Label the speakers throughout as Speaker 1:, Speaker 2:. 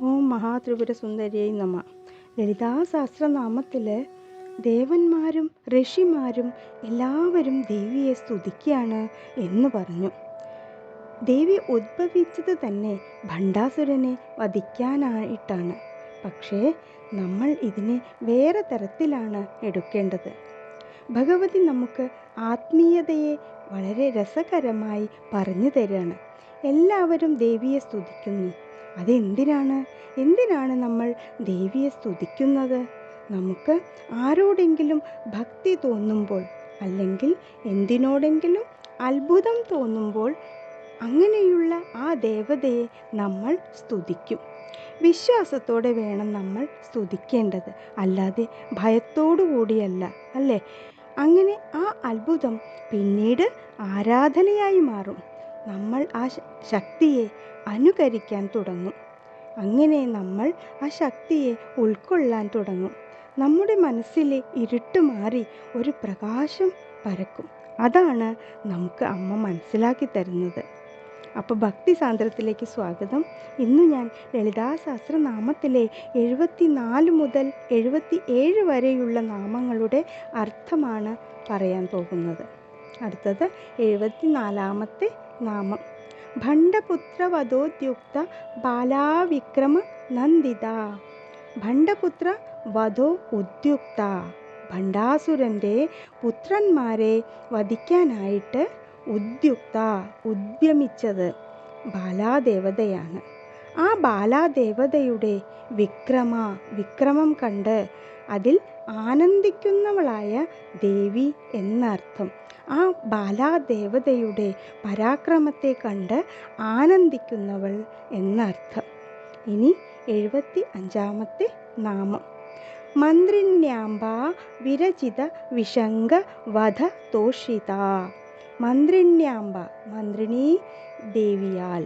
Speaker 1: ഓം മഹാത്രിപുര സുന്ദരിയെ നമ. ലളിതാ സഹസ്രനാമത്തിൽ ദേവന്മാരും ഋഷിമാരും എല്ലാവരും ദേവിയെ സ്തുതിക്കുകയാണ് എന്ന് പറഞ്ഞു. ദേവി ഉദ്ഭവിച്ചത് തന്നെ ഭണ്ഡാസുരനെ വധിക്കാനായിട്ടാണ്. പക്ഷേ നമ്മൾ ഇതിനെ വേറെ തരത്തിലാണ് എടുക്കേണ്ടത്. ഭഗവതി നമുക്ക് ആത്മീയതയെ വളരെ രസകരമായി പറഞ്ഞു തരികയാണ്. എല്ലാവരും ദേവിയെ സ്തുതിക്കുന്നു. എന്തിനാണ് നമ്മൾ ദേവിയെ സ്തുതിക്കുന്നത്? നമുക്ക് ആരോടെങ്കിലും ഭക്തി തോന്നുമ്പോൾ, അല്ലെങ്കിൽ എന്തിനോടെങ്കിലും അത്ഭുതം തോന്നുമ്പോൾ അങ്ങനെയുള്ള ആ ദേവതയെ നമ്മൾ സ്തുതിക്കും. വിശ്വാസത്തോടെ വേണം നമ്മൾ സ്തുതിക്കേണ്ടത്, അല്ലാതെ ഭയത്തോടു കൂടിയല്ല, അല്ലേ? അങ്ങനെ ആ അത്ഭുതം പിന്നീട് ആരാധനയായി മാറും. നമ്മൾ ആ ശക്തിയെ അനുകരിക്കാൻ തുടങ്ങും. അങ്ങനെ നമ്മൾ ആ ശക്തിയെ ഉൾക്കൊള്ളാൻ തുടങ്ങും. നമ്മുടെ മനസ്സിലെ ഇരുട്ട് മാറി ഒരു പ്രകാശം പരക്കും. അതാണ് നമുക്ക് അമ്മ മനസ്സിലാക്കി തരുന്നത്. അപ്പോൾ ഭക്തി സാന്ദ്രത്തിലേക്ക് സ്വാഗതം. ഇന്ന് ഞാൻ ലളിതാ സഹസ്രനാമത്തിലെ 74 മുതൽ 77 വരെയുള്ള നാമങ്ങളുടെ അർത്ഥമാണ് പറയാൻ പോകുന്നത്. അടുത്തത് 74ാമത്തെ നാമം. ഭണ്ഡപുത്രവധോദ്യുക്ത ബാലാവിക്രമ നന്ദിത. ഭണ്ഡപുത്ര വധോ ഉദ്യുക്ത. ഭണ്ഡാസുരൻ്റെ പുത്രന്മാരെ വധിക്കാനായിട്ട് ഉദ്യമിച്ചത് ബാലാദേവതയാണ്. ആ ബാലാദേവതയുടെ വിക്രമം കണ്ട് അതിൽ ആനന്ദിക്കുന്നവളായ ദേവി എന്നർത്ഥം. ആ ബാലാദേവതയുടെ പരാക്രമത്തെ കണ്ട് ആനന്ദിക്കുന്നവൾ എന്നർത്ഥം. ഇനി 75ാമത്തെ നാമം. മന്ത്രിണ്യാംബ വിരചിത വിശങ്ക വധ തോഷിത. മന്ത്രിണ്യാംബ, മന്ത്രിണീ ദേവിയാൽ.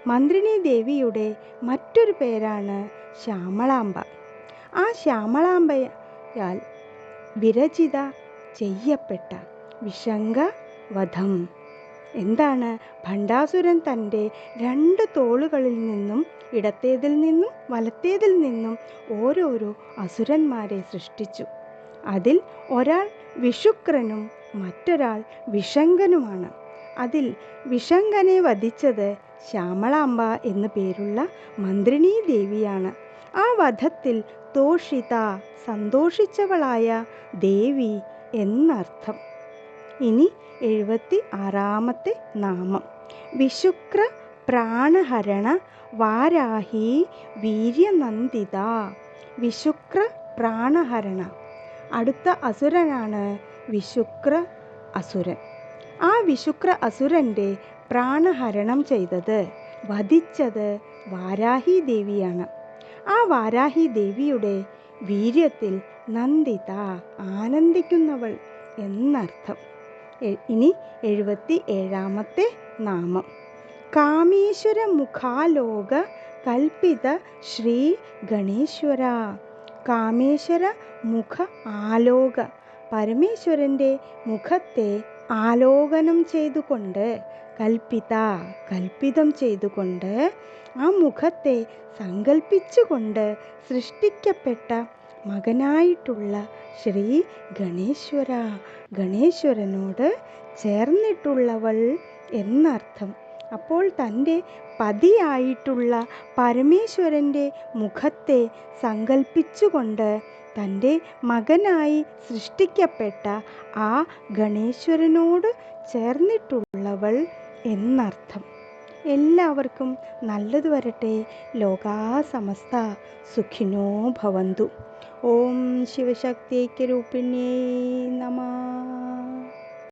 Speaker 1: മന്ത്രിണീ ദേവിയുടെ മറ്റൊരു പേരാണ് ശ്യാമളാംബ. ആ ശ്യാമളാംബയാൽ വിരചിത ചെയ്യപ്പെട്ട വിശങ്ക വധം. എന്താണ്? ഭണ്ഡാസുരൻ തൻ്റെ 2 തോളുകളിൽ നിന്നും, ഇടത്തേതിൽ നിന്നും വലത്തേതിൽ നിന്നും ഓരോരോ അസുരന്മാരെ സൃഷ്ടിച്ചു. അതിൽ ഒരാൾ വിഷുക്രനും മറ്റൊരാൾ വിശങ്കനുമാണ്. അതിൽ വിശങ്കനെ വധിച്ചത് ശ്യാമളാംബ എന്നു പേരുള്ള മന്ത്രിണീ ദേവിയാണ്. ആ വധത്തിൽ തോഷിത, സന്തോഷിച്ചവളായ ദേവി എന്നർത്ഥം. ഇനി 76ാമത്തെ നാമം. വിശുക്ര പ്രാണഹരണ വാരാഹി വീര്യനന്ദിത. വിശുക്ര പ്രാണഹരണ. അടുത്ത അസുരനാണ് വിശുക്ര അസുരൻ. ആ വിശുക്ര അസുരൻ്റെ പ്രാണഹരണം ചെയ്തത്, വധിച്ചത് വാരാഹി ദേവിയാണ്. ആ വാരാഹി ദേവിയുടെ വീര്യത്തിൽ നന്ദിത, ആനന്ദിക്കുന്നവൾ എന്നർത്ഥം. ഇനി 77ാമത്തെ നാമം. കാമേശ്വര മുഖാലോക കൽപ്പിത ശ്രീ ഗണേശ്വര. കാമേശ്വര മുഖ ആലോക. പരമേശ്വരൻ്റെ മുഖത്തെ ആലോകനം ചെയ്തുകൊണ്ട്, കൽപ്പിതം ചെയ്തുകൊണ്ട്, ആ മുഖത്തെ സങ്കൽപ്പിച്ചുകൊണ്ട് സൃഷ്ടിക്കപ്പെട്ട മകനായിട്ടുള്ള ശ്രീ ഗണേശ്വര, ഗണേശ്വരനോട് ചേർന്നിട്ടുള്ളവൾ എന്നർത്ഥം. അപ്പോൾ തൻ്റെ പതിയായിട്ടുള്ള പരമേശ്വരൻ്റെ മുഖത്തെ സങ്കൽപ്പിച്ചുകൊണ്ട് തൻ്റെ മകനായി സൃഷ്ടിക്കപ്പെട്ട ആ ഗണേശ്വരനോട് ചേർന്നിട്ടുള്ളവൾ എന്നർത്ഥം. എല്ലാവർക്കും നല്ലത് വരട്ടെ. ലോകാ സമസ്ത സുഖിനോ ഭവന്തു. ഓം ശിവശക്തി ഐക്യരൂപിണ്യേ നമഃ.